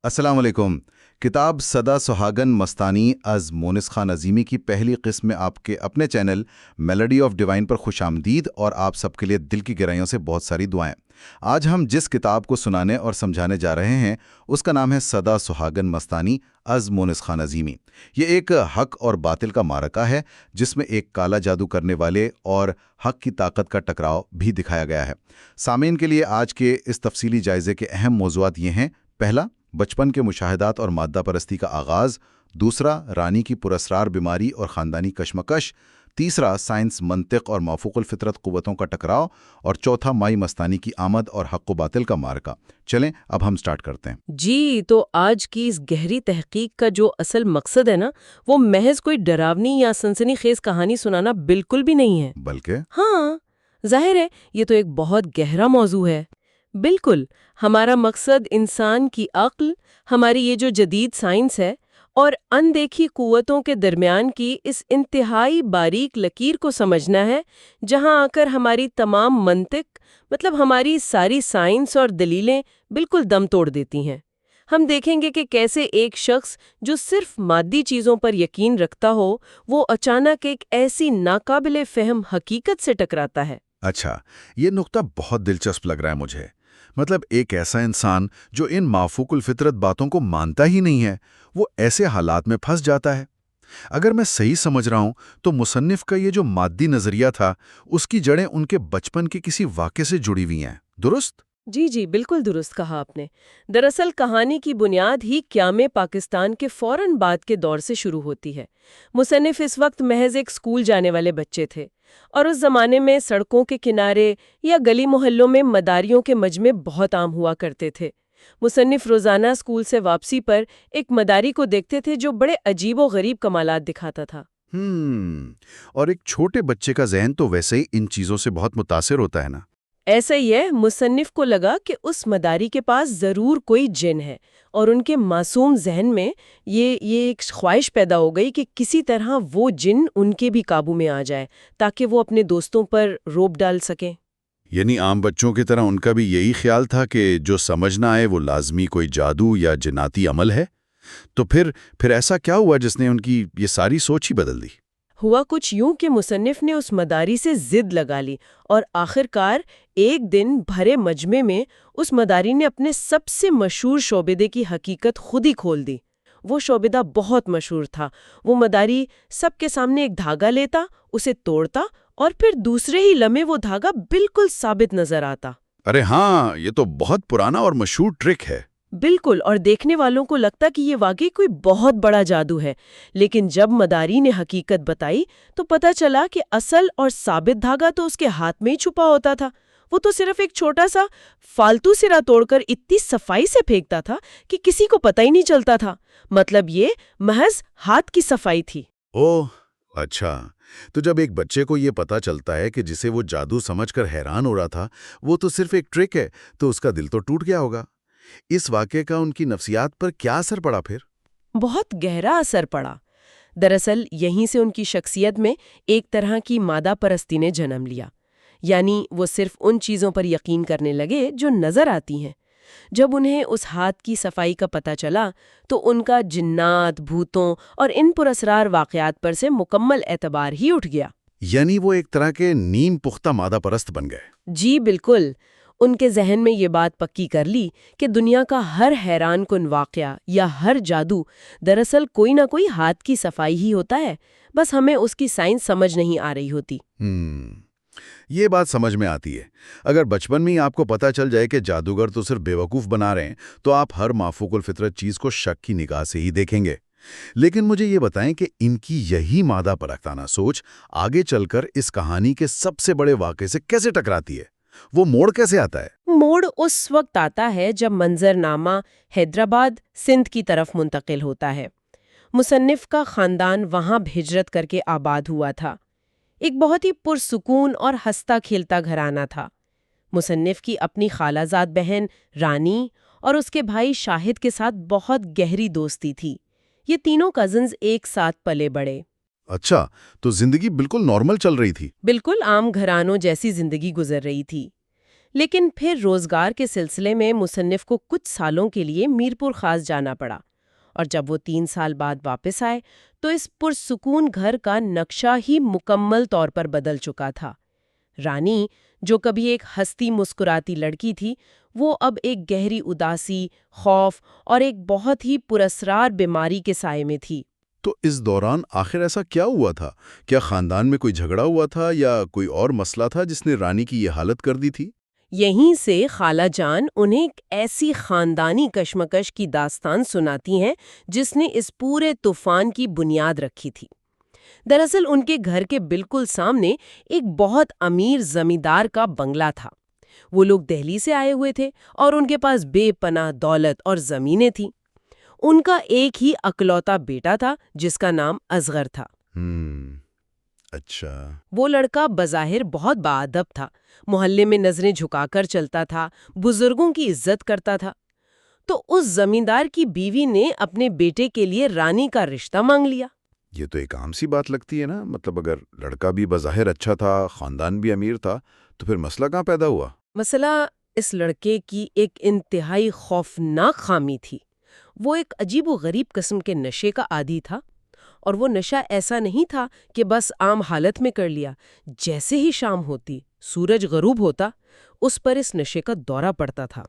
السلام علیکم۔ کتاب سدا سہاگن مستانی از مونس خان عظیمی کی پہلی قسم میں آپ کے اپنے چینل میلوڈی آف ڈیوائن پر خوش آمدید، اور آپ سب کے لیے دل کی گہرائیوں سے بہت ساری دعائیں۔ آج ہم جس کتاب کو سنانے اور سمجھانے جا رہے ہیں اس کا نام ہے سدا سہاگن مستانی از مونس خان عظیمی۔ یہ ایک حق اور باطل کا معرکہ ہے جس میں ایک کالا جادو کرنے والے اور حق کی طاقت کا ٹکراؤ بھی دکھایا گیا ہے۔ سامعین کے لیے آج کے اس تفصیلی جائزے کے اہم موضوعات یہ ہیں: پہلا، بچپن کے مشاہدات اور مادہ پرستی کا آغاز۔ دوسرا، رانی کی پراسرار بیماری اور خاندانی کشمکش۔ تیسرا، سائنس، منطق اور مافوق الفطرت قوتوں کا ٹکراؤ۔ اور چوتھا، مائی مستانی کی آمد اور حق و باطل کا معرکہ۔ چلیں اب ہم سٹارٹ کرتے ہیں۔ جی، تو آج کی اس گہری تحقیق کا جو اصل مقصد ہے نا، وہ محض کوئی ڈراونی یا سنسنی خیز کہانی سنانا بالکل بھی نہیں ہے، بلکہ ظاہر ہے یہ تو ایک بہت گہرا موضوع ہے۔ بالکل، ہمارا مقصد انسان کی عقل، ہماری یہ جو جدید سائنس ہے، اور اندیکھی قوتوں کے درمیان کی اس انتہائی باریک لکیر کو سمجھنا ہے، جہاں آ کر ہماری تمام منطق، مطلب ہماری ساری سائنس اور دلیلیں بالکل دم توڑ دیتی ہیں۔ ہم دیکھیں گے کہ کیسے ایک شخص جو صرف مادی چیزوں پر یقین رکھتا ہو، وہ اچانک ایک ایسی ناقابل فہم حقیقت سے ٹکراتا ہے۔ اچھا، یہ نقطہ بہت دلچسپ لگ رہا ہے مجھے۔ مطلب ایک ایسا انسان جو ان مافوق الفطرت باتوں کو مانتا ہی نہیں ہے، وہ ایسے حالات میں پھنس جاتا ہے۔ اگر میں صحیح سمجھ رہا ہوں تو مصنف کا یہ جو مادی نظریہ تھا، اس کی جڑیں ان کے بچپن کے کسی واقعے سے جڑی ہوئی ہیں، درست؟ جی، بالکل درست کہا آپ نے۔ دراصل کہانی کی بنیاد ہی قیام پاکستان کے فوراً بعد کے دور سے شروع ہوتی ہے۔ مصنف اس وقت محض ایک اسکول جانے والے بچے تھے، اور اس زمانے میں سڑکوں کے کنارے یا گلی محلوں میں مداریوں کے مجمع بہت عام ہوا کرتے تھے۔ مصنف روزانہ اسکول سے واپسی پر ایک مداری کو دیکھتے تھے جو بڑے عجیب و غریب کمالات دکھاتا تھا۔ اور ایک چھوٹے بچے کا ذہن تو ویسے ہی ان چیزوں سے بہت متاثر ہوتا ہے نا۔ ایسا ہی ہے، مصنف کو لگا کہ اس مداری کے پاس ضرور کوئی جن ہے، اور ان کے معصوم ذہن میں یہ ایک خواہش پیدا ہو گئی کہ کسی طرح وہ جن ان کے بھی قابو میں آ جائے تاکہ وہ اپنے دوستوں پر روب ڈال سکیں۔ یعنی عام بچوں کی طرح ان کا بھی یہی خیال تھا کہ جو سمجھ نہ آئے وہ لازمی کوئی جادو یا جناتی عمل ہے؟ تو پھر ایسا کیا ہوا جس نے ان کی یہ ساری سوچ ہی بدل دی؟ ہوا کچھ یوں کہ مصنف نے اس مداری سے ضد لگا لی، اور آخرکار ایک دن بھرے مجمع میں اس مداری نے اپنے سب سے مشہور شعبدے کی حقیقت خود ہی کھول دی۔ وہ شعبدہ بہت مشہور تھا۔ وہ مداری سب کے سامنے ایک دھاگا لیتا، اسے توڑتا، اور پھر دوسرے ہی لمحے وہ دھاگا بالکل ثابت نظر آتا۔ ارے ہاں، یہ تو بہت پرانا اور مشہور ٹرک ہے۔ بالکل، اور دیکھنے والوں کو لگتا کہ یہ واقعی کوئی بہت بڑا جادو ہے، لیکن جب مداری نے حقیقت بتائی تو پتہ چلا کہ اصل اور ثابت دھاگا تو اس کے ہاتھ میں ہی چھپا ہوتا تھا۔ وہ تو صرف ایک چھوٹا سا فالتو سرا توڑ کر اتنی صفائی سے پھینکتا تھا کہ کسی کو پتہ ہی نہیں چلتا تھا۔ مطلب یہ محض ہاتھ کی صفائی تھی۔ اوہ، اچھا۔ تو جب ایک بچے کو یہ پتا چلتا ہے کہ جسے وہ جادو سمجھ کر حیران ہو رہا تھا وہ تو صرف ایک ٹرک ہے، تو اس کا دل تو ٹوٹ گیا ہوگا۔ اس واقعے کا ان کی نفسیات پر کیا اثر پڑا پھر؟ بہت گہرا اثر پڑا۔ دراصل یہیں سے ان کی شخصیت میں ایک طرح کی مادہ پرستی نے جنم لیا، یعنی وہ صرف ان چیزوں پر یقین کرنے لگے جو نظر آتی ہیں۔ جب انہیں اس ہاتھ کی صفائی کا پتہ چلا تو ان کا جنات، بھوتوں اور ان پراسرار واقعات پر سے مکمل اعتبار ہی اٹھ گیا۔ یعنی وہ ایک طرح کے نیم پختہ مادہ پرست بن گئے۔ جی بالکل، ان کے ذہن میں یہ بات پکی کر لی کہ دنیا کا ہر حیران کن واقعہ یا ہر جادو دراصل کوئی نہ کوئی ہاتھ کی صفائی ہی ہوتا ہے، بس ہمیں اس کی سائنس سمجھ نہیں آ رہی ہوتی۔ یہ بات سمجھ میں آتی ہے۔ اگر بچپن میں ہی آپ کو پتا چل جائے کہ جادوگر تو صرف بیوقوف بنا رہے ہیں تو آپ ہر مافوق الفطرت چیز کو شک کی نگاہ سے ہی دیکھیں گے۔ لیکن مجھے یہ بتائیں کہ ان کی یہی مادہ پرستانہ سوچ آگے چل کر اس کہانی کے سب سے بڑے واقعے سے کیسے ٹکراتی ہے؟ وہ موڑ کیسے آتا ہے؟ موڑ اس وقت آتا ہے جب منظرنامہ حیدرآباد، سندھ کی طرف منتقل ہوتا ہے۔ مصنف کا خاندان وہاں ہجرت کر کے آباد ہوا تھا۔ ایک بہت ہی پرسکون اور ہنستا کھیلتا گھرانہ تھا۔ مصنف کی اپنی خالہ زاد بہن رانی اور اس کے بھائی شاہد کے ساتھ بہت گہری دوستی تھی۔ یہ تینوں کزنز ایک ساتھ پلے بڑے۔ اچھا، تو زندگی بالکل نارمل چل رہی تھی؟ بالکل عام گھرانوں جیسی زندگی گزر رہی تھی، لیکن پھر روزگار کے سلسلے میں مصنف کو کچھ سالوں کے لیے میرپور خاص جانا پڑا، اور جب وہ 3 سال بعد واپس آئے تو اس پرسکون گھر کا نقشہ ہی مکمل طور پر بدل چکا تھا۔ رانی، جو کبھی ایک ہنستی مسکراتی لڑکی تھی، وہ اب ایک گہری اداسی، خوف اور ایک بہت ہی پراسرار بیماری کے سائے میں تھی۔ تو اس دوران آخر ایسا کیا ہوا تھا؟ کیا خاندان میں کوئی جھگڑا ہوا تھا یا کوئی اور مسئلہ تھا جس نے رانی کی یہ حالت کر دی تھی؟ یہیں سے خالہ جان انہیں ایک ایسی خاندانی کشمکش کی داستان سناتی ہیں جس نے اس پورے طوفان کی بنیاد رکھی تھی۔ دراصل ان کے گھر کے بالکل سامنے ایک بہت امیر زمیندار کا بنگلہ تھا۔ وہ لوگ دہلی سے آئے ہوئے تھے اور ان کے پاس بے پناہ دولت اور زمینیں تھیں۔ ان کا ایک ہی اکلوتا بیٹا تھا جس کا نام اصغر تھا۔ اچھا۔ وہ لڑکا بظاہر بہت باادب تھا، محلے میں نظریں جھکا کر چلتا تھا، بزرگوں کی عزت کرتا تھا۔ تو اس زمیندار کی بیوی نے اپنے بیٹے کے لیے رانی کا رشتہ مانگ لیا۔ یہ تو ایک عام سی بات لگتی ہے نا، مطلب اگر لڑکا بھی بظاہر اچھا تھا، خاندان بھی امیر تھا، تو پھر مسئلہ کہاں پیدا ہوا؟ مسئلہ اس لڑکے کی ایک انتہائی خوفناک خامی تھی۔ وہ ایک عجیب و غریب قسم کے نشے کا عادی تھا، اور وہ نشہ ایسا نہیں تھا کہ بس عام حالت میں کر لیا۔ جیسے ہی شام ہوتی، سورج غروب ہوتا، اس پر اس نشے کا دورہ پڑتا تھا،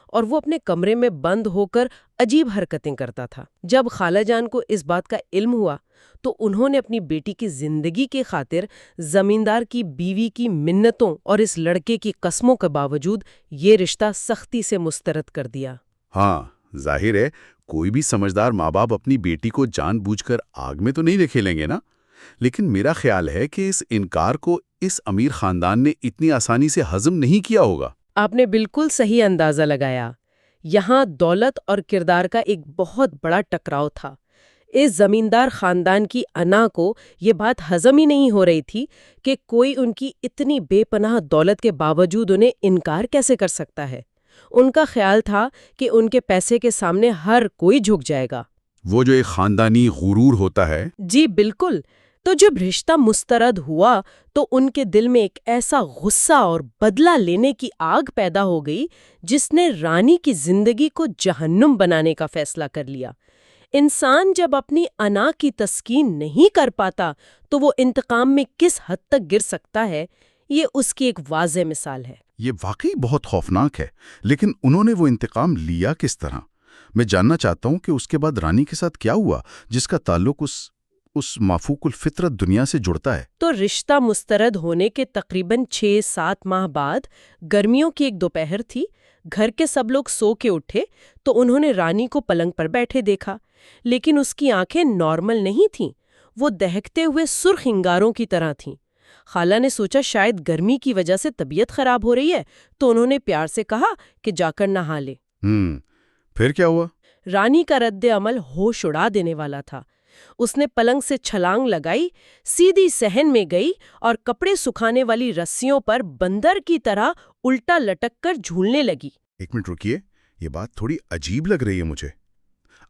اور وہ اپنے کمرے میں بند ہو کر عجیب حرکتیں کرتا تھا۔ جب خالہ جان کو اس بات کا علم ہوا تو انہوں نے اپنی بیٹی کی زندگی کے خاطر زمیندار کی بیوی کی منتوں اور اس لڑکے کی قسموں کے باوجود یہ رشتہ سختی سے مسترد کر دیا۔ ہاں، ظاہر ہے کوئی بھی سمجھدار ماں باپ اپنی بیٹی کو جان بوجھ کر آگ میں تو نہیں دھکیلیں گے نا، لیکن میرا خیال ہے کہ اس انکار کو اس امیر خاندان نے اتنی آسانی سے ہضم نہیں کیا ہوگا۔ آپ نے بالکل صحیح اندازہ لگایا۔ یہاں دولت اور کردار کا ایک بہت بڑا ٹکراؤ تھا۔ اس زمیندار خاندان کی انا کو یہ بات ہضم ہی نہیں ہو رہی تھی کہ کوئی ان کی اتنی بے پناہ دولت کے باوجود انہیں انکار کیسے کر سکتا ہے۔ ان کا خیال تھا کہ ان کے پیسے کے سامنے ہر کوئی جھک جائے گا۔ وہ جو ایک خاندانی غرور ہوتا ہے۔ جی بالکل۔ تو جب رشتہ مسترد ہوا تو ان کے دل میں ایک ایسا غصہ اور بدلہ لینے کی آگ پیدا ہو گئی جس نے رانی کی زندگی کو جہنم بنانے کا فیصلہ کر لیا۔ انسان جب اپنی انا کی تسکین نہیں کر پاتا تو وہ انتقام میں کس حد تک گر سکتا ہے، یہ اس کی ایک واضح مثال ہے۔ یہ واقعی بہت خوفناک ہے، لیکن انہوں نے وہ انتقام لیا کس طرح؟ میں جاننا چاہتا ہوں کہ اس کے بعد رانی کے ساتھ کیا ہوا جس کا تعلق اس مافوق الفطرت دنیا سے جڑتا ہے۔ تو رشتہ مسترد ہونے کے تقریباً 6-7 ماہ بعد گرمیوں کی ایک دوپہر تھی۔ گھر کے سب لوگ سو کے اٹھے تو انہوں نے رانی کو پلنگ پر بیٹھے دیکھا، لیکن اس کی آنکھیں نارمل نہیں تھیں، وہ دہکتے ہوئے سرخ انگاروں کی طرح تھیں۔ خالہ نے سوچا شاید گرمی کی وجہ سے طبیعت خراب ہو رہی ہے، تو انہوں نے پیار سے کہا کہ جا کر نہا لے۔ پھر کیا ہوا؟ رانی کا رد عمل ہوش اڑا دینے والا تھا۔ اس نے پلنگ سے چھلانگ لگائی، سیدھی صحن میں گئی اور کپڑے سکھانے والی رسیوں پر بندر کی طرح الٹا لٹک کر جھولنے لگی۔ ایک منٹ رکیے، یہ بات تھوڑی عجیب لگ رہی ہے مجھے۔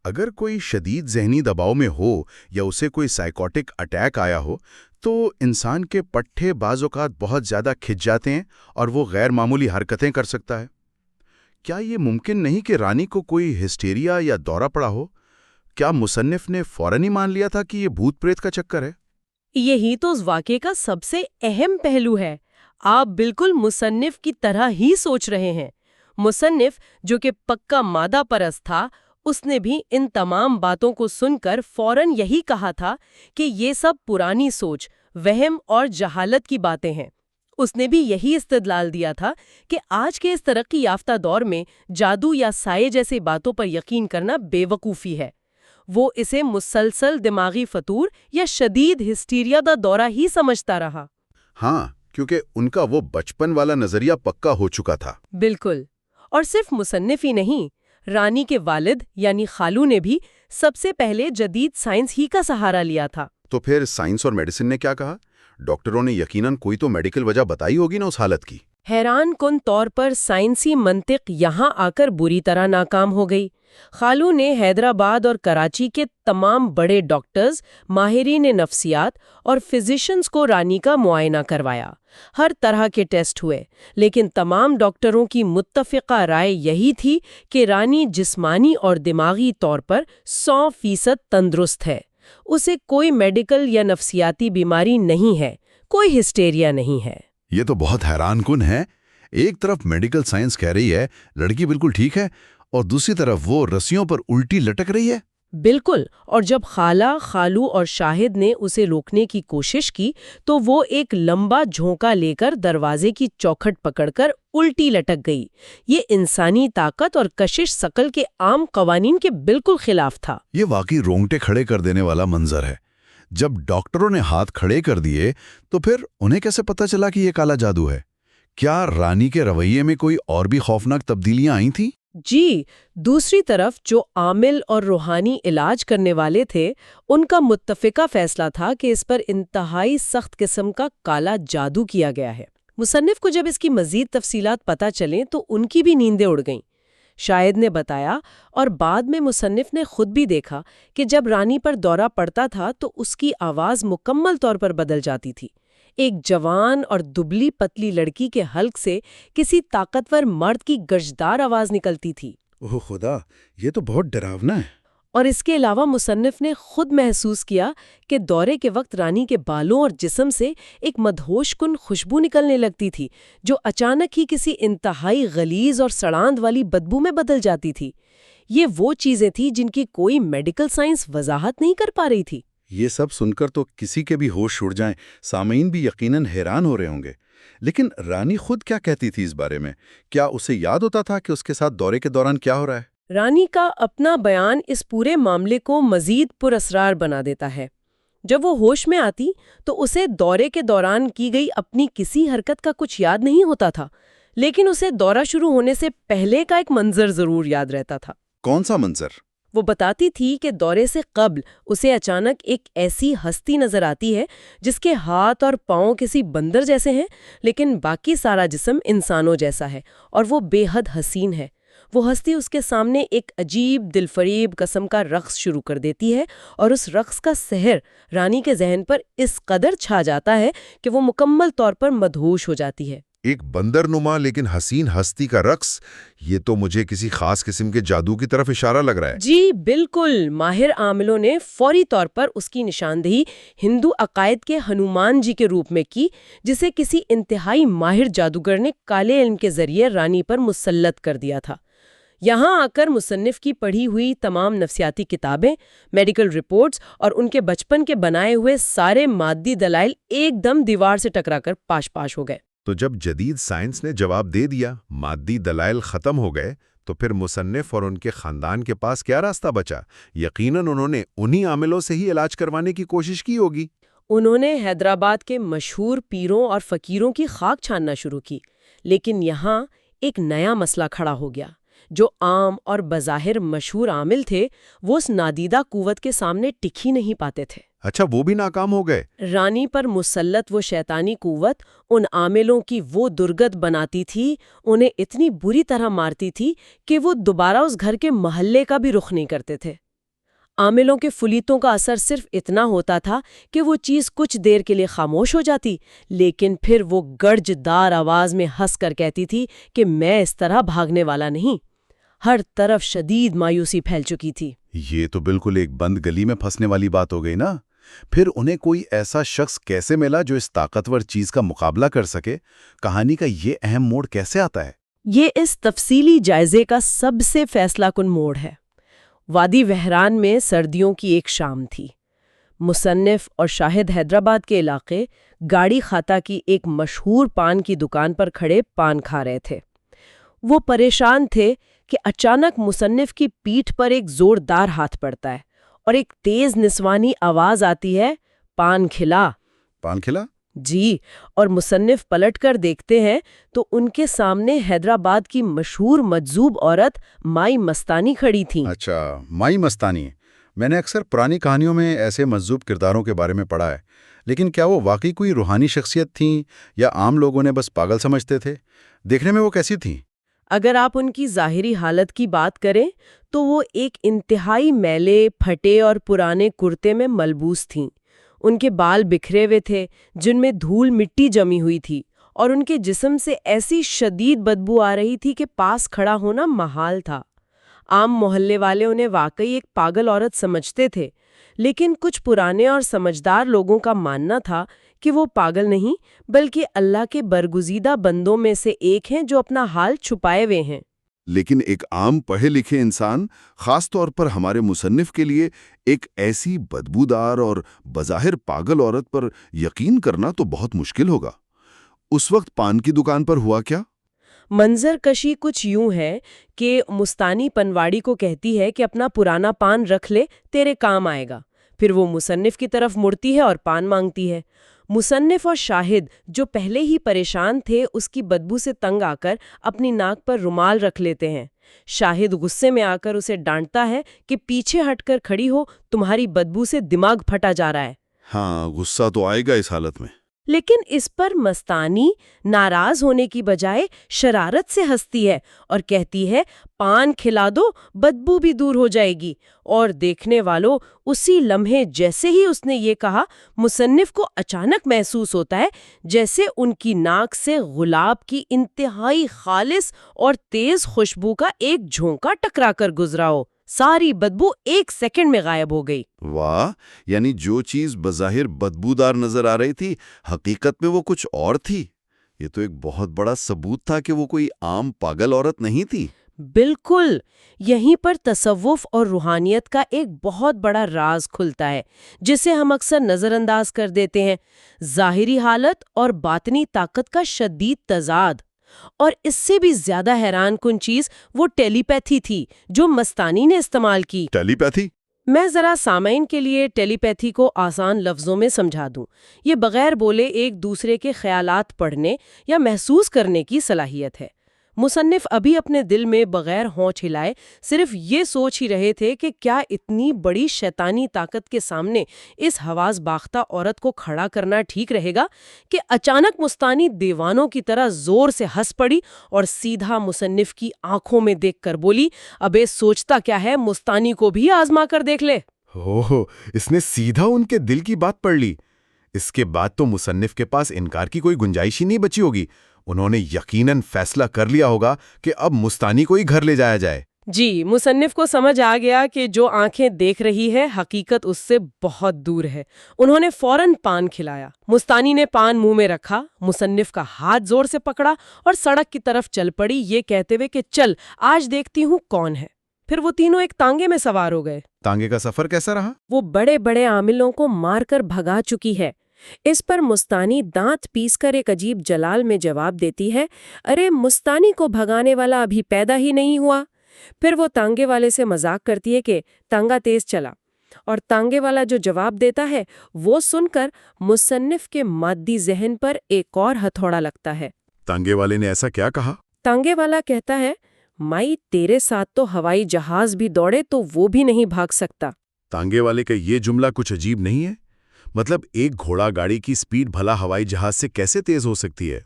اگر کوئی شدید ذہنی دباؤ میں ہو یا اسے کوئی سائیکوٹک اٹیک آیا ہو تو انسان کے پٹھے بعض اوقات بہت زیادہ کھچ جاتے ہیں اور وہ غیر معمولی حرکتیں کر سکتا ہے۔ کیا یہ ممکن نہیں کہ رانی کو کوئی ہسٹیریا یا دورہ پڑا ہو؟ کیا مصنف نے فوراً ہی مان لیا تھا کہ یہ بھوت پریت کا چکر ہے؟ یہی تو اس واقعے کا سب سے اہم پہلو ہے۔ آپ بالکل مصنف کی طرح ہی سوچ رہے ہیں۔ مصنف، جو کہ پکا مادہ پرست تھا، اس نے بھی ان تمام باتوں کو سن کر فوراً یہی کہا تھا کہ یہ سب پرانی سوچ، وہم اور جہالت کی باتیں ہیں۔ اس نے بھی یہی استدلال دیا تھا کہ آج کے اس ترقی یافتہ دور میں جادو یا سائے جیسی باتوں پر یقین کرنا بے وقوفی ہے۔ وہ اسے مسلسل دماغی فطور یا شدید ہسٹیریا دا دورہ ہی سمجھتا رہا۔ ہاں، کیونکہ ان کا وہ بچپن والا نظریہ پکا ہو چکا تھا۔ بالکل۔ اور صرف مصنف ہی نہیں، رانی کے والد یعنی خالو نے بھی سب سے پہلے جدید سائنس ہی کا سہارا لیا تھا۔ تو پھر سائنس اور میڈیسن نے کیا کہا؟ ڈاکٹروں نے یقیناً کوئی تو میڈیکل وجہ بتائی ہوگی نا اس حالت کی۔ حیران کن طور پر سائنسی منطق یہاں آ کر بری طرح ناکام ہو گئی۔ خالو نے حیدرآباد اور کراچی کے تمام بڑے ڈاکٹرز، ماہرین نفسیات اور فزیشنز کو رانی کا معائنہ کروایا۔ ہر طرح کے ٹیسٹ ہوئے، لیکن تمام ڈاکٹروں کی متفقہ رائے یہی تھی کہ رانی جسمانی اور دماغی طور پر 100% تندرست ہے۔ اسے کوئی میڈیکل یا نفسیاتی بیماری نہیں ہے، کوئی ہسٹیریا نہیں ہے۔ یہ تو بہت حیران کن ہے۔ ایک طرف میڈیکل سائنس کہہ رہی ہے لڑکی بالکل ٹھیک ہے، اور دوسری طرف وہ رسیوں پر الٹی لٹک رہی ہے۔ بالکل، اور جب خالہ، خالو اور شاہد نے اسے روکنے کی کوشش کی تو وہ ایک لمبا جھونکا لے کر دروازے کی چوکھٹ پکڑ کر الٹی لٹک گئی۔ یہ انسانی طاقت اور کشش ثقل کے عام قوانین کے بالکل خلاف تھا۔ یہ واقعی رونگٹے کھڑے کر دینے والا منظر ہے۔ جب ڈاکٹروں نے ہاتھ کھڑے کر دیے تو پھر انہیں کیسے پتا چلا کہ یہ کالا جادو ہے؟ کیا رانی کے رویے میں کوئی اور بھی خوفناک تبدیلیاں آئی تھیں؟ جی، دوسری طرف جو عامل اور روحانی علاج کرنے والے تھے، ان کا متفقہ فیصلہ تھا کہ اس پر انتہائی سخت قسم کا کالا جادو کیا گیا ہے۔ مصنف کو جب اس کی مزید تفصیلات پتہ چلیں تو ان کی بھی نیندیں اڑ گئیں۔ شاہد نے بتایا، اور بعد میں مصنف نے خود بھی دیکھا کہ جب رانی پر دورہ پڑتا تھا تو اس کی آواز مکمل طور پر بدل جاتی تھی۔ ایک جوان اور دبلی پتلی لڑکی کے حلق سے کسی طاقتور مرد کی گرجدار آواز نکلتی تھی۔ اوہ خدا، یہ تو بہت ڈراونا ہے۔ اور اس کے علاوہ مصنف نے خود محسوس کیا کہ دورے کے وقت رانی کے بالوں اور جسم سے ایک مدہوش کن خوشبو نکلنے لگتی تھی، جو اچانک ہی کسی انتہائی غلیظ اور سڑاند والی بدبو میں بدل جاتی تھی۔ یہ وہ چیزیں تھیں جن کی کوئی میڈیکل سائنس وضاحت نہیں کر پا رہی تھی۔ یہ سب سن کر تو کسی کے بھی ہوش اڑ جائیں، سامعین بھی یقیناً حیران ہو رہے ہوں گے۔ لیکن رانی خود کیا کہتی تھی اس بارے میں؟ کیا اسے یاد ہوتا تھا کہ اس کے ساتھ دورے کے دوران کیا ہو رہا ہے؟ رانی کا اپنا بیان اس پورے معاملے کو مزید پر اسرار بنا دیتا ہے۔ جب وہ ہوش میں آتی تو اسے دورے کے دوران کی گئی اپنی کسی حرکت کا کچھ یاد نہیں ہوتا تھا، لیکن اسے دورہ شروع ہونے سے پہلے کا ایک منظر ضرور یاد رہتا تھا۔ کون سا منظر؟ وہ بتاتی تھی کہ دورے سے قبل اسے اچانک ایک ایسی ہستی نظر آتی ہے جس کے ہاتھ اور پاؤں کسی بندر جیسے ہیں، لیکن باقی سارا جسم انسانوں جیسا ہے، اور وہ بے حد حسین ہے۔ وہ ہستی اس کے سامنے ایک عجیب دل فریب قسم کا رقص شروع کر دیتی ہے، اور اس رقص کا سحر رانی کے ذہن پر اس قدر چھا جاتا ہے کہ وہ مکمل طور پر مدہوش ہو جاتی ہے۔ ایک بندر نما لیکن حسین ہستی کا رقص، یہ تو مجھے کسی خاص قسم کے جادو کی طرف اشارہ لگ رہا ہے۔ جی بالکل، ماہر عاملوں نے فوری طور پر اس کی نشاندہی ہندو عقائد کے ہنومان جی کے روپ میں کی، جسے کسی انتہائی ماہر جادوگر نے کالے علم کے ذریعے رانی پر مسلط کر دیا تھا۔ یہاں آ کر مصنف کی پڑھی ہوئی تمام نفسیاتی کتابیں، میڈیکل رپورٹس اور ان کے بچپن کے بنائے ہوئے سارے مادی دلائل ایک دم دیوار سے ٹکرا کر پاش پاش ہو گئے۔ تو جب جدید سائنس نے جواب دے دیا، مادی دلائل ختم ہو گئے، تو پھر مصنف اور ان کے خاندان کے پاس کیا راستہ بچا؟ یقیناً انہوں نے انہی عاملوں سے ہی علاج کروانے کی کوشش کی ہوگی۔ انہوں نے حیدرآباد کے مشہور پیروں اور فقیروں کی خاک چھاننا شروع کی، لیکن یہاں ایک نیا مسئلہ کھڑا ہو گیا۔ جو عام اور بظاہر مشہور عامل تھے، وہ اس نادیدہ قوت کے سامنے ٹک ہی نہیں پاتے تھے۔ اچھا، وہ بھی ناکام ہو گئے؟ رانی پر مسلط وہ شیطانی قوت ان عاملوں کی وہ درگت بناتی تھی، انہیں اتنی بری طرح مارتی تھی کہ وہ دوبارہ اس گھر کے محلے کا بھی رخ نہیں کرتے تھے۔ عاملوں کے فلیتوں کا اثر صرف اتنا ہوتا تھا کہ وہ چیز کچھ دیر کے لیے خاموش ہو جاتی، لیکن پھر وہ گرج دار آواز میں ہنس کر کہتی تھی کہ میں اس طرح بھاگنے والا نہیں۔ ہر طرف شدید مایوسی پھیل چکی تھی۔ یہ تو بالکل ایک بند گلی میں پھنسنے والی بات ہو گئی نا۔ پھر انہیں کوئی ایسا شخص کیسے ملا جو اس طاقتور چیز کا مقابلہ کر سکے؟ کہانی کا یہ اہم موڑ کیسے آتا ہے؟ یہ اس تفصیلی جائزے کا سب سے فیصلہ کن موڑ ہے۔ وادی وہران میں سردیوں کی ایک شام تھی۔ مصنف اور شاہد حیدرآباد کے علاقے گاڑی خاتا کی ایک مشہور پان کی دکان پر کھڑے پان کھا رہے تھے۔ وہ پریشان تھے کہ اچانک مصنف کی پیٹھ پر ایک زوردار ہاتھ پڑتا ہے اور ایک تیز نسوانی آواز آتی ہے، پان کھلا۔ پان کھلا؟ جی، اور مصنف پلٹ کر دیکھتے ہیں تو ان کے سامنے حیدرآباد کی مشہور مجذوب عورت مائی مستانی کھڑی تھیں۔ اچھا، مائی مستانی۔ میں نے اکثر پرانی کہانیوں میں ایسے مجذوب کرداروں کے بارے میں پڑھا ہے، لیکن کیا وہ واقعی کوئی روحانی شخصیت تھیں یا عام لوگوں نے بس پاگل سمجھتے تھے؟ دیکھنے میں وہ کیسی تھیں؟ اگر آپ ان کی ظاہری حالت کی بات کریں تو وہ ایک انتہائی میلے، پھٹے اور پرانے کرتے میں ملبوس تھیں۔ ان کے بال بکھرے ہوئے تھے جن میں دھول مٹی جمی ہوئی تھی، اور ان کے جسم سے ایسی شدید بدبو آ رہی تھی کہ پاس کھڑا ہونا محال تھا۔ عام محلے والے انہیں واقعی ایک پاگل عورت سمجھتے تھے، لیکن کچھ پرانے اور سمجھدار لوگوں کا ماننا تھا کہ وہ پاگل نہیں بلکہ اللہ کے برگزیدہ بندوں میں سے ایک ہیں جو اپنا حال چھپائے ہوئے ہیں۔ لیکن ایک عام پڑھے لکھے انسان، خاص طور پر ہمارے مصنف کے لیے، ایک ایسی بدبودار اور بظاہر پاگل عورت پر یقین کرنا تو بہت مشکل ہوگا۔ اس وقت پان کی دکان پر ہوا کیا؟ منظر کشی کچھ یوں ہے کہ مستانی پنواڑی کو کہتی ہے کہ اپنا پرانا پان رکھ لے، تیرے کام آئے گا۔ پھر وہ مصنف کی طرف مڑتی ہے اور پان مانگتی ہے۔ مصنف اور شاہد جو پہلے ہی پریشان تھے اس کی بدبو سے تنگ آ کر اپنی ناک پر رومال رکھ لیتے ہیں۔ شاہد غصے میں آ کر اسے ڈانٹتا ہے کہ پیچھے ہٹ کر کھڑی ہو، تمہاری بدبو سے دماغ پھٹا جا رہا ہے۔ ہاں، غصہ تو آئے گا اس حالت میں۔ لیکن اس پر مستانی ناراض ہونے کی بجائے شرارت سے ہنستی ہے اور کہتی ہے پان کھلا دو، بدبو بھی دور ہو جائے گی۔ اور دیکھنے والوں، اسی لمحے جیسے ہی اس نے یہ کہا، مصنف کو اچانک محسوس ہوتا ہے جیسے ان کی ناک سے گلاب کی انتہائی خالص اور تیز خوشبو کا ایک جھونکا ٹکرا کر گزرا ہو۔ ساری بدبو ایک سیکنڈ میں غائب ہو گئی۔ واہ، یعنی جو چیز بظاہر بدبودار نظر آ رہی تھی، حقیقت میں وہ کچھ اور تھی۔ یہ تو ایک بہت بڑا ثبوت تھا کہ وہ کوئی عام پاگل عورت نہیں تھی۔ بالکل، یہیں پر تصوف اور روحانیت کا ایک بہت بڑا راز کھلتا ہے جسے ہم اکثر نظر انداز کر دیتے ہیں۔ ظاہری حالت اور باطنی طاقت کا شدید تضاد۔ اور اس سے بھی زیادہ حیران کن چیز وہ ٹیلی پیتھی تھی جو مستانی نے استعمال کی۔ ٹیلی پیتھی؟ میں ذرا سامعین کے لیے ٹیلی پیتھی کو آسان لفظوں میں سمجھا دوں۔ یہ بغیر بولے ایک دوسرے کے خیالات پڑھنے یا محسوس کرنے کی صلاحیت ہے۔ مصنف ابھی اپنے دل میں بغیر ہونچ ہلائے صرف یہ سوچ ہی رہے تھے کہ کیا اتنی بڑی شیطانی طاقت کے سامنے اس حواس باختہ عورت کو کھڑا کرنا ٹھیک رہے گا کہ اچانک مستانی دیوانوں کی طرح زور سے ہنس پڑی اور سیدھا مصنف کی آنکھوں میں دیکھ کر بولی، ابے سوچتا کیا ہے، مستانی کو بھی آزما کر دیکھ لے۔ اس نے سیدھا ان کے دل کی بات پڑھ لی۔ اس کے بعد تو مصنف کے پاس انکار کی کوئی گنجائش ہی نہیں بچی ہوگی۔ انہوں نے یقیناً فیصلہ کر لیا ہوگا کہ اب مستانی کو ہی گھر لے جایا جائے۔ جی، مصنف کو سمجھ آ گیا کہ جو آنکھیں دیکھ رہی ہے حقیقت اس سے بہت دور ہے۔ انہوں نے فوراً پان کھلایا۔ مستانی نے پان منہ میں رکھا، مصنف کا ہاتھ زور سے پکڑا اور سڑک کی طرف چل پڑی، یہ کہتے ہوئے کہ چل آج دیکھتی ہوں کون ہے۔ پھر وہ تینوں ایک تانگے میں سوار ہو گئے۔ تانگے کا سفر کیسا رہا؟ وہ بڑے بڑے عاملوں کو مار کر بھگا چکی ہے۔ اس پر مستانی دانت پیس کر ایک عجیب جلال میں جواب دیتی ہے، ارے مستانی کو بھگانے والا ابھی پیدا ہی نہیں ہوا۔ پھر وہ تانگے والے سے مذاق کرتی ہے کہ تانگا تیز چلا، اور تانگے والا جو جواب دیتا ہے وہ سن کر مصنف کے مادی ذہن پر ایک اور ہتھوڑا لگتا ہے۔ تانگے والے نے ایسا کیا کہا؟ تانگے والا کہتا ہے، مائی تیرے ساتھ تو ہوائی جہاز بھی دوڑے تو وہ بھی نہیں بھاگ سکتا۔ تانگے والے کا یہ جملہ کچھ عجیب نہیں ہے؟ مطلب ایک گھوڑا گاڑی کی سپیڈ بھلا ہوائی جہاز سے کیسے تیز ہو سکتی ہے؟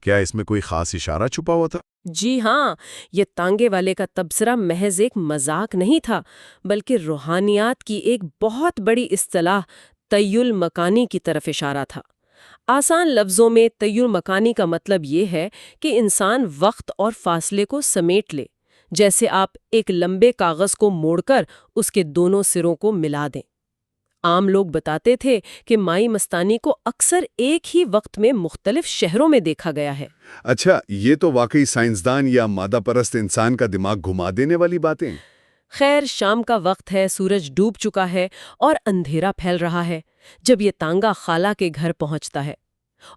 کیا اس میں کوئی خاص اشارہ چھپا ہوا تھا؟ جی ہاں، یہ تانگے والے کا تبصرہ محض ایک مذاق نہیں تھا، بلکہ روحانیات کی ایک بہت بڑی اصطلاح طی المکانی کی طرف اشارہ تھا۔ آسان لفظوں میں طی المکانی کا مطلب یہ ہے کہ انسان وقت اور فاصلے کو سمیٹ لے، جیسے آپ ایک لمبے کاغذ کو موڑ کر اس کے دونوں سروں کو ملا دیں۔ عام لوگ بتاتے تھے کہ مائی مستانی کو اکثر ایک ہی وقت میں مختلف شہروں میں دیکھا گیا ہے۔ اچھا، یہ تو واقعی سائنسدان یا مادہ پرست انسان کا دماغ گھما دینے والی باتیں۔ خیر، شام کا وقت ہے، سورج ڈوب چکا ہے اور اندھیرا پھیل رہا ہے جب یہ تانگا خالہ کے گھر پہنچتا ہے،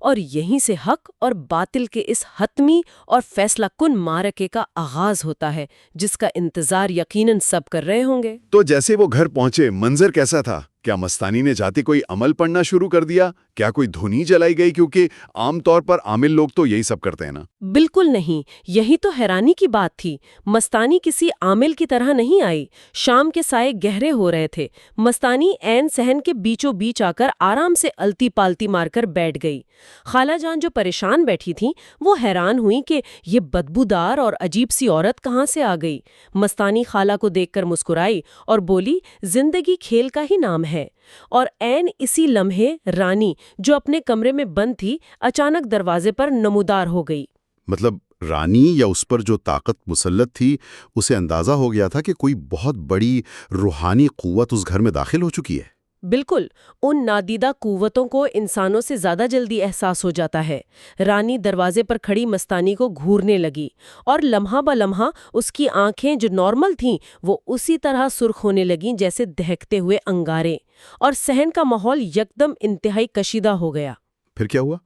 اور یہیں سے حق اور باطل کے اس حتمی اور فیصلہ کن معرکے کا آغاز ہوتا ہے جس کا انتظار یقیناً سب کر رہے ہوں گے۔ تو جیسے وہ گھر پہنچے، منظر کیسا تھا؟ کیا مستانی نے جاتے کوئی عمل پڑھنا شروع کر دیا؟ کیا کوئی دھنی جلائی گئی؟ کیونکہ عام طور پر عامل لوگ تو یہی سب کرتے ہیں نا۔ بالکل نہیں، یہی تو حیرانی کی بات تھی۔ مستانی کسی عامل کی طرح نہیں آئی۔ شام کے سائے گہرے ہو رہے تھے، مستانی عین صحن کے بیچوں بیچ آ کر آرام سے التی پالتی مار کر بیٹھ گئی۔ خالہ جان جو پریشان بیٹھی تھیں وہ حیران ہوئی کہ یہ بدبودار اور عجیب سی عورت کہاں سے آ گئی۔ مستانی خالہ کو دیکھ کر مسکرائی اور بولی، زندگی کھیل کا ہی نام ہے۔ اور عین اسی لمحے رانی جو اپنے کمرے میں بند تھی اچانک دروازے پر نمودار ہو گئی۔ مطلب رانی یا اس پر جو طاقت مسلط تھی اسے اندازہ ہو گیا تھا کہ کوئی بہت بڑی روحانی قوت اس گھر میں داخل ہو چکی ہے۔ بالکل، ان نادیدہ قوتوں کو انسانوں سے زیادہ جلدی احساس ہو جاتا ہے۔ رانی دروازے پر کھڑی مستانی کو گھورنے لگی اور لمحہ بہ لمحہ اس کی آنکھیں جو نارمل تھیں وہ اسی طرح سرخ ہونے لگیں جیسے دہکتے ہوئے انگارے، اور صحن کا ماحول یکدم انتہائی کشیدہ ہو گیا۔ پھر کیا ہوا؟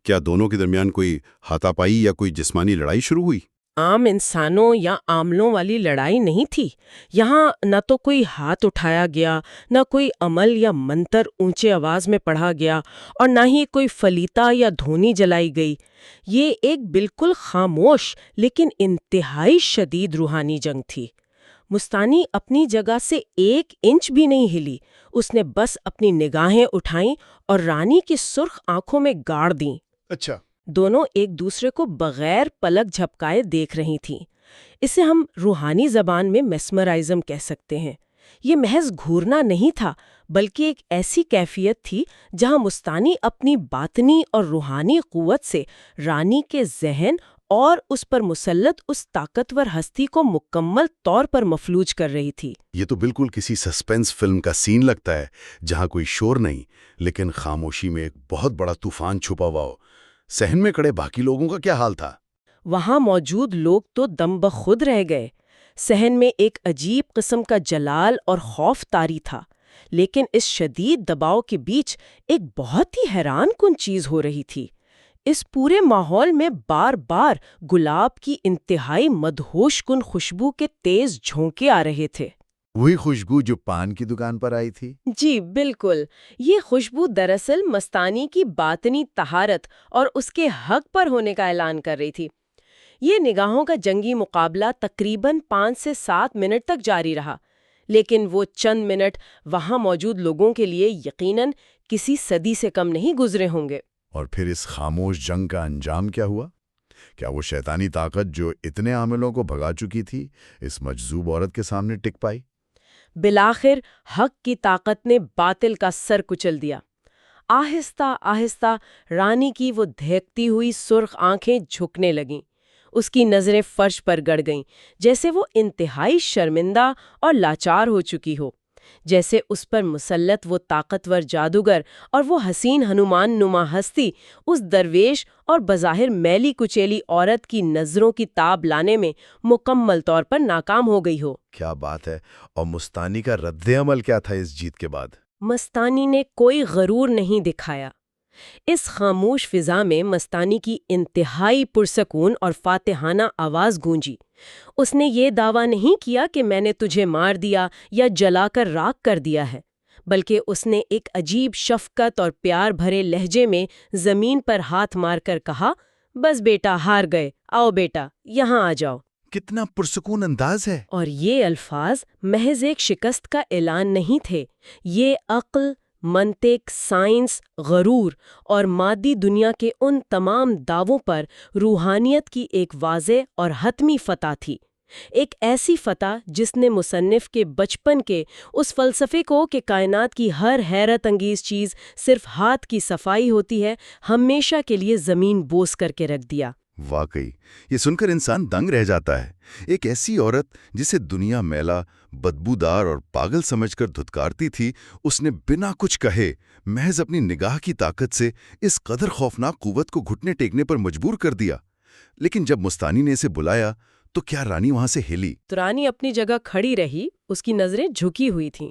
کیا دونوں کے درمیان کوئی ہاتھا پائی یا کوئی جسمانی لڑائی شروع ہوئی؟ عام انسانوں یا عاملوں والی لڑائی نہیں تھی۔ یہاں نہ تو کوئی ہاتھ اٹھایا گیا، نہ کوئی عمل یا منتر اونچے آواز میں پڑھا گیا، اور نہ ہی کوئی فلیتا یا دھونی جلائی گئی۔ یہ ایک بالکل خاموش لیکن انتہائی شدید روحانی جنگ تھی۔ مستانی اپنی جگہ سے 1 انچ بھی نہیں ہلی۔ اس نے بس اپنی نگاہیں اٹھائیں اور رانی کی سرخ آنکھوں میں گاڑ دیں۔ اچھا۔ دونوں ایک دوسرے کو بغیر پلک جھپکائے دیکھ رہی تھیں۔ اسے ہم روحانی زبان میں میسمرائزم کہہ سکتے ہیں۔ یہ محض گھورنا نہیں تھا، بلکہ ایک ایسی کیفیت تھی جہاں مستانی اپنی باطنی اور روحانی قوت سے رانی کے ذہن اور اس پر مسلط اس طاقتور ہستی کو مکمل طور پر مفلوج کر رہی تھی۔ یہ تو بالکل کسی سسپینس فلم کا سین لگتا ہے، جہاں کوئی شور نہیں لیکن خاموشی میں ایک بہت بڑا طوفان چھپا ہوا ہو۔ صحن میں کھڑے باقی لوگوں کا کیا حال تھا؟ وہاں موجود لوگ تو دم بخود رہ گئے۔ صحن میں ایک عجیب قسم کا جلال اور خوف طاری تھا، لیکن اس شدید دباؤ کے بیچ ایک بہت ہی حیران کن چیز ہو رہی تھی۔ اس پورے ماحول میں بار بار گلاب کی انتہائی مدہوش کن خوشبو کے تیز جھونکے آ رہے تھے۔ وہی خوشبو جو پان کی دکان پر آئی تھی؟ جی بالکل، یہ خوشبو دراصل مستانی کی باطنی طہارت اور اس کے حق پر ہونے کا اعلان کر رہی تھی۔ یہ نگاہوں کا جنگی مقابلہ تقریباً 5 سے 7 منٹ تک جاری رہا، لیکن وہ چند منٹ وہاں موجود لوگوں کے لیے یقیناً کسی صدی سے کم نہیں گزرے ہوں گے۔ اور پھر اس خاموش جنگ کا انجام کیا ہوا؟ کیا وہ شیطانی طاقت جو اتنے عاملوں کو بھگا چکی تھی اس مجذوب عورت کے سامنے ٹک پائی؟ بالآخر حق کی طاقت نے باطل کا سر کچل دیا۔ آہستہ آہستہ رانی کی وہ دہکتی ہوئی سرخ آنکھیں جھکنے لگیں۔ اس کی نظریں فرش پر گڑ گئیں، جیسے وہ انتہائی شرمندہ اور لاچار ہو چکی ہو، جیسے اس پر مسلط وہ طاقتور جادوگر اور وہ حسین ہنومان نما ہستی اس درویش اور بظاہر میلی کچیلی عورت کی نظروں کی تاب لانے میں مکمل طور پر ناکام ہو گئی ہو۔ کیا بات ہے! اور مستانی کا رد عمل کیا تھا اس جیت کے بعد؟ مستانی نے کوئی غرور نہیں دکھایا۔ اس خاموش فضا میں مستانی کی انتہائی پرسکون اور فاتحانہ آواز گونجی۔ اس نے یہ دعویٰ نہیں کیا کہ میں نے تجھے مار دیا یا جلا کر راکھ کر دیا ہے، بلکہ اس نے ایک عجیب شفقت اور پیار بھرے لہجے میں زمین پر ہاتھ مار کر کہا، بس بیٹا ہار گئے، آؤ بیٹا یہاں آ جاؤ۔ کتنا پرسکون انداز ہے! اور یہ الفاظ محض ایک شکست کا اعلان نہیں تھے، یہ عقل، منطق، سائنس، غرور اور مادی دنیا کے ان تمام دعووں پر روحانیت کی ایک واضح اور حتمی فتح تھی۔ ایک ایسی فتح جس نے مصنف کے بچپن کے اس فلسفے کو کہ کائنات کی ہر حیرت انگیز چیز صرف ہاتھ کی صفائی ہوتی ہے، ہمیشہ کے لیے زمین بوس کر کے رکھ دیا۔ واقعی یہ سن کر انسان دنگ رہ جاتا ہے۔ ایک ایسی عورت جسے دنیا میلا، بدبودار اور پاگل سمجھ کر دھتکارتی تھی، اس نے بنا کچھ کہے محض اپنی نگاہ کی طاقت سے اس قدر خوفناک قوت کو گھٹنے ٹیکنے پر مجبور کر دیا۔ لیکن جب مستانی نے اسے بلایا تو کیا رانی وہاں سے ہلی؟ تو رانی اپنی جگہ کھڑی رہی، اس کی نظریں جھکی ہوئی تھیں۔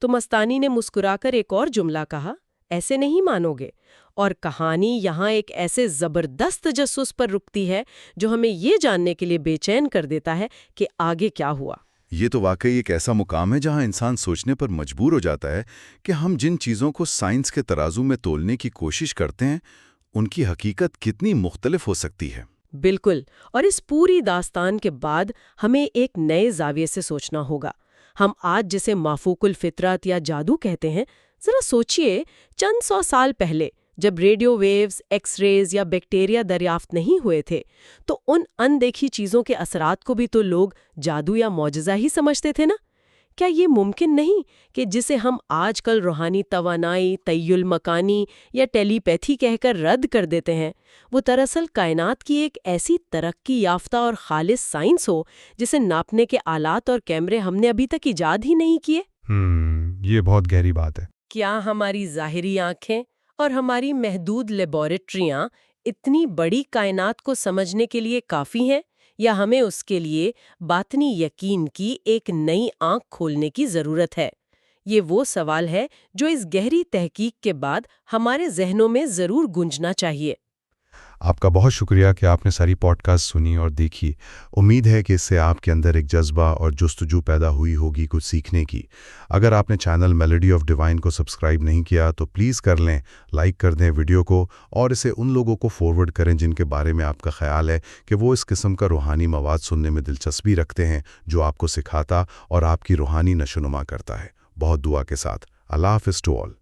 تو مستانی نے مسکرا کر ایک اور جملہ کہا، ایسے نہیں مانو گے۔ اور کہانی یہاں ایک ایسے زبردست تجسس پر رکتی ہے جو ہمیں یہ جاننے کے لیے بے چین کر دیتا ہے کہ آگے کیا ہوا۔ یہ تو واقعی ایک ایسا مقام ہے جہاں انسان سوچنے پر مجبور ہو جاتا ہے کہ ہم جن چیزوں کو سائنس کے ترازو میں تولنے کی کوشش کرتے ہیں ان کی حقیقت کتنی مختلف ہو سکتی ہے۔ بالکل، اور اس پوری داستان کے بعد ہمیں ایک نئے زاویے سے سوچنا ہوگا۔ ہم آج جسے مافوق الفطرت یا جادو کہتے ہیں، ذرا سوچئے چند 100 سال پہلے جب ریڈیو ویوز، ایکس ریز یا بیکٹیریا دریافت نہیں ہوئے تھے تو ان اندیکھی چیزوں کے اثرات کو بھی تو لوگ جادو یا معجزہ ہی سمجھتے تھے نا؟ کیا یہ ممکن نہیں کہ جسے ہم آج کل روحانی توانائی، تیل مکانی یا ٹیلی پیتھی کہہ کر رد کر دیتے ہیں، وہ دراصل کائنات کی ایک ایسی ترقی یافتہ اور خالص سائنس ہو جسے ناپنے کے آلات اور کیمرے ہم نے ابھی تک ایجاد ہی نہیں کیے؟ یہ بہت گہری بات ہے۔ کیا ہماری ظاہری آنکھیں اور ہماری محدود لیبارٹریاں اتنی بڑی کائنات کو سمجھنے کے لیے کافی ہیں، یا ہمیں اس کے لیے باطنی یقین کی ایک نئی آنکھ کھولنے کی ضرورت ہے؟ یہ وہ سوال ہے جو اس گہری تحقیق کے بعد ہمارے ذہنوں میں ضرور گونجنا چاہیے۔ آپ کا بہت شکریہ کہ آپ نے ساری پوڈ کاسٹ سنی اور دیکھی۔ امید ہے کہ اس سے آپ کے اندر ایک جذبہ اور جستجو پیدا ہوئی ہوگی کچھ سیکھنے کی۔ اگر آپ نے چینل میلوڈی آف ڈیوائن کو سبسکرائب نہیں کیا تو پلیز کر لیں، لائک کر دیں ویڈیو کو، اور اسے ان لوگوں کو فارورڈ کریں جن کے بارے میں آپ کا خیال ہے کہ وہ اس قسم کا روحانی مواد سننے میں دلچسپی رکھتے ہیں جو آپ کو سکھاتا اور آپ کی روحانی نشو و نما کرتا ہے۔ بہت دعا کے ساتھ اللہ حافظ ٹو آل۔